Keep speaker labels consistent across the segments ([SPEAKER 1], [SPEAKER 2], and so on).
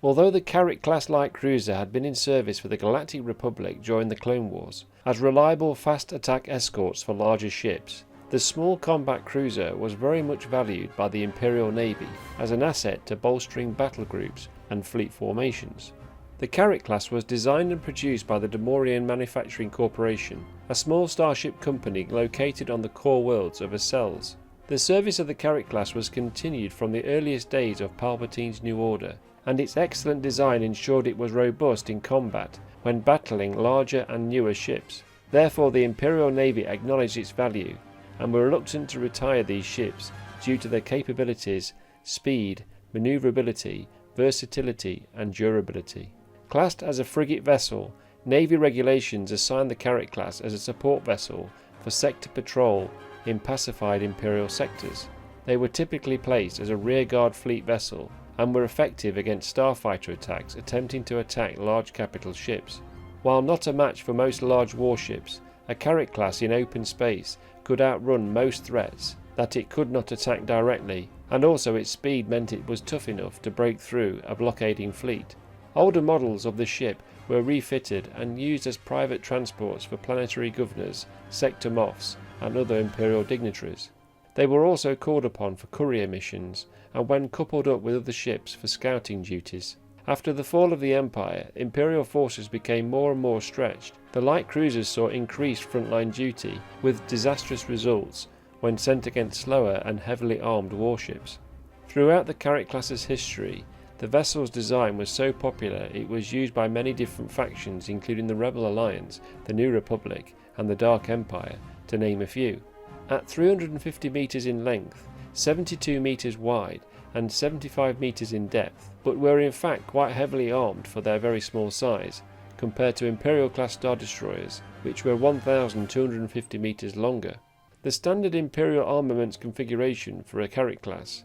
[SPEAKER 1] Although the Carrick class light cruiser had been in service for the Galactic Republic during the Clone Wars, as reliable fast attack escorts for larger ships, the small combat cruiser was very much valued by the Imperial Navy as an asset to bolstering battle groups and fleet formations. The Carrick class was designed and produced by the Demorian Manufacturing Corporation, a small starship company located on the core worlds of Acels. The service of the Carrick class was continued from the earliest days of Palpatine's New Order, and its excellent design ensured it was robust in combat when battling larger and newer ships. Therefore the Imperial Navy acknowledged its value and were reluctant to retire these ships due to their capabilities, speed, manoeuvrability, versatility and durability. Classed as a frigate vessel, Navy regulations assigned the Carrick class as a support vessel for sector patrol in pacified Imperial sectors. They were typically placed as a rearguard fleet vessel and were effective against starfighter attacks attempting to attack large capital ships. While not a match for most large warships, a Carrick class in open space could outrun most threats that it could not attack directly, and also its speed meant it was tough enough to break through a blockading fleet. Older models of the ship were refitted and used as private transports for planetary governors, sector moffs and other Imperial dignitaries. They were also called upon for courier missions and when coupled up with other ships for scouting duties. After the fall of the Empire, Imperial forces became more and more stretched. The light cruisers saw increased frontline duty, with disastrous results when sent against slower and heavily armed warships. Throughout the Carrick class's history, the vessel's design was so popular it was used by many different factions including the Rebel Alliance, the New Republic and the Dark Empire, to name a few. At 350 metres in length, 72 metres wide and 75 metres in depth, but were in fact quite heavily armed for their very small size, compared to Imperial class Star Destroyers, which were 1,250 metres longer. The standard Imperial armaments configuration for a Carrick class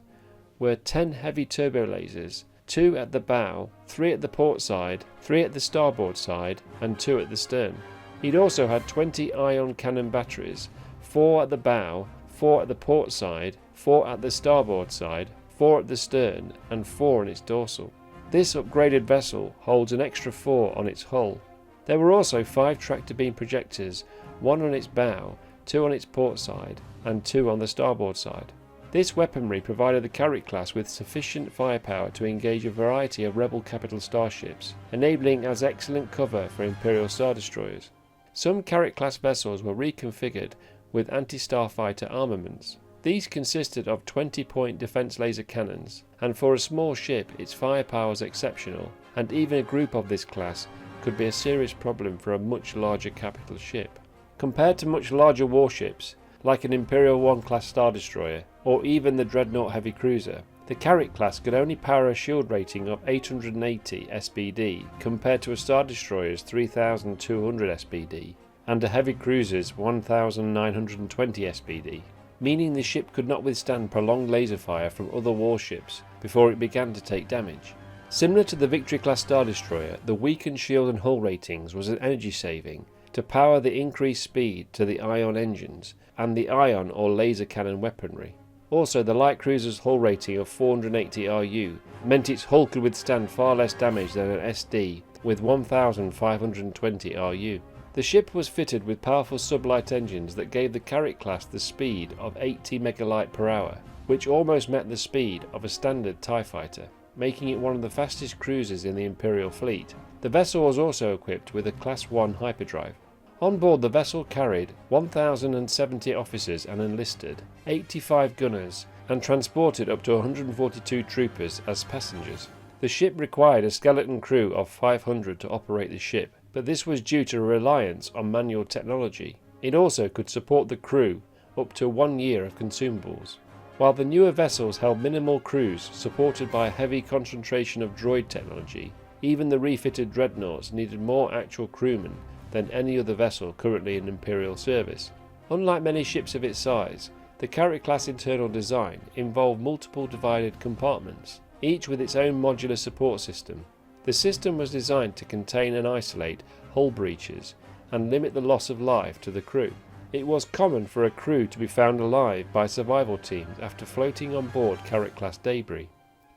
[SPEAKER 1] were 10 heavy turbo lasers, 2 at the bow, 3 at the port side, 3 at the starboard side and 2 at the stern. It also had 20 ion cannon batteries, 4 at the bow, 4 at the port side, 4 at the starboard side, 4 at the stern and 4 on its dorsal. This upgraded vessel holds an extra 4 on its hull. There were also 5 tractor beam projectors, 1 on its bow, 2 on its port side and 2 on the starboard side. This weaponry provided the Carrick class with sufficient firepower to engage a variety of rebel capital starships, enabling as excellent cover for Imperial Star Destroyers. Some Carrick class vessels were reconfigured with anti-starfighter armaments. These consisted of 20-point defense laser cannons, and for a small ship its firepower was exceptional, and even a group of this class could be a serious problem for a much larger capital ship. Compared to much larger warships, like an Imperial 1 class Star Destroyer, or even the Dreadnought heavy cruiser, the Carrick class could only power a shield rating of 880 SBD compared to a Star Destroyer's 3200 SBD and a heavy cruiser's 1920 SBD, meaning the ship could not withstand prolonged laser fire from other warships before it began to take damage. Similar to the Victory class Star Destroyer, the weakened shield and hull ratings was an energy saving to power the increased speed to the ion engines and the ion or laser cannon weaponry. Also, the light cruiser's hull rating of 480 RU meant its hull could withstand far less damage than an SD with 1520 RU. The ship was fitted with powerful sublight engines that gave the Carrick class the speed of 80 megalight per hour, which almost met the speed of a standard TIE fighter, making it one of the fastest cruisers in the Imperial fleet. The vessel was also equipped with a Class 1 hyperdrive. On board, the vessel carried 1,070 officers and enlisted, 85 gunners, and transported up to 142 troopers as passengers. The ship required a skeleton crew of 500 to operate the ship, but this was due to a reliance on manual technology. It also could support the crew up to 1 year of consumables. While the newer vessels held minimal crews supported by a heavy concentration of droid technology, even the refitted dreadnoughts needed more actual crewmen than any other vessel currently in Imperial service. Unlike many ships of its size, the Carrick class internal design involved multiple divided compartments, each with its own modular support system. The system was designed to contain and isolate hull breaches and limit the loss of life to the crew. It was common for a crew to be found alive by survival teams after floating on board Carrick class debris.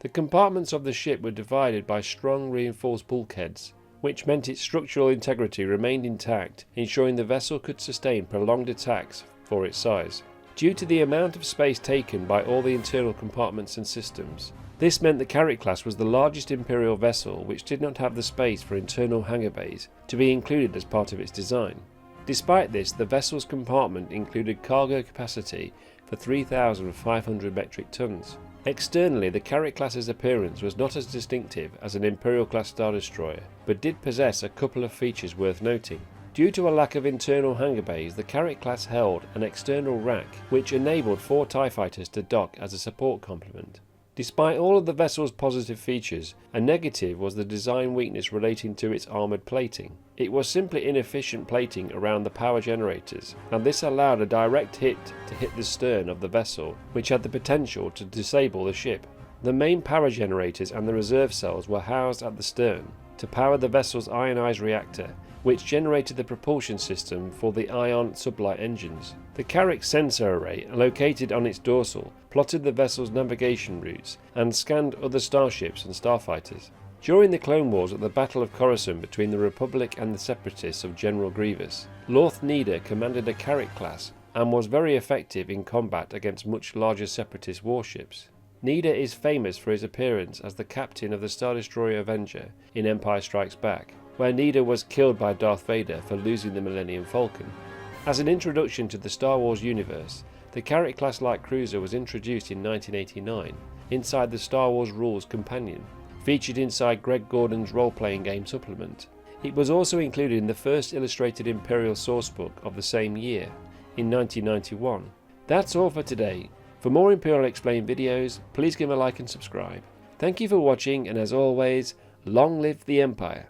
[SPEAKER 1] The compartments of the ship were divided by strong reinforced bulkheads, which meant its structural integrity remained intact, ensuring the vessel could sustain prolonged attacks for its size. Due to the amount of space taken by all the internal compartments and systems, this meant the Carrick class was the largest Imperial vessel which did not have the space for internal hangar bays to be included as part of its design. Despite this, the vessel's compartment included cargo capacity for 3,500 metric tons. Externally, the Carrick class's appearance was not as distinctive as an Imperial class Star Destroyer, but did possess a couple of features worth noting. Due to a lack of internal hangar bays, the Carrick class held an external rack which enabled 4 TIE fighters to dock as a support complement. Despite all of the vessel's positive features, a negative was the design weakness relating to its armoured plating. It was simply inefficient plating around the power generators, and this allowed a direct hit to hit the stern of the vessel, which had the potential to disable the ship. The main power generators and the reserve cells were housed at the stern to power the vessel's ionized reactor, which generated the propulsion system for the ion sublight engines. The Carrick sensor array, located on its dorsal, plotted the vessel's navigation routes and scanned other starships and starfighters. During the Clone Wars at the Battle of Coruscant between the Republic and the Separatists of General Grievous, Lorth Needer commanded a Carrick class and was very effective in combat against much larger Separatist warships. Needer is famous for his appearance as the captain of the Star Destroyer Avenger in Empire Strikes Back, where Needer was killed by Darth Vader for losing the Millennium Falcon. As an introduction to the Star Wars universe, the Carrick class light cruiser was introduced in 1989 inside the Star Wars Rules Companion, featured inside Greg Gordon's role-playing game supplement. It was also included in the first illustrated Imperial Sourcebook of the same year, in 1991. That's all for today. For more Imperial Explained videos, please give a like and subscribe. Thank you for watching, and as always, long live the Empire.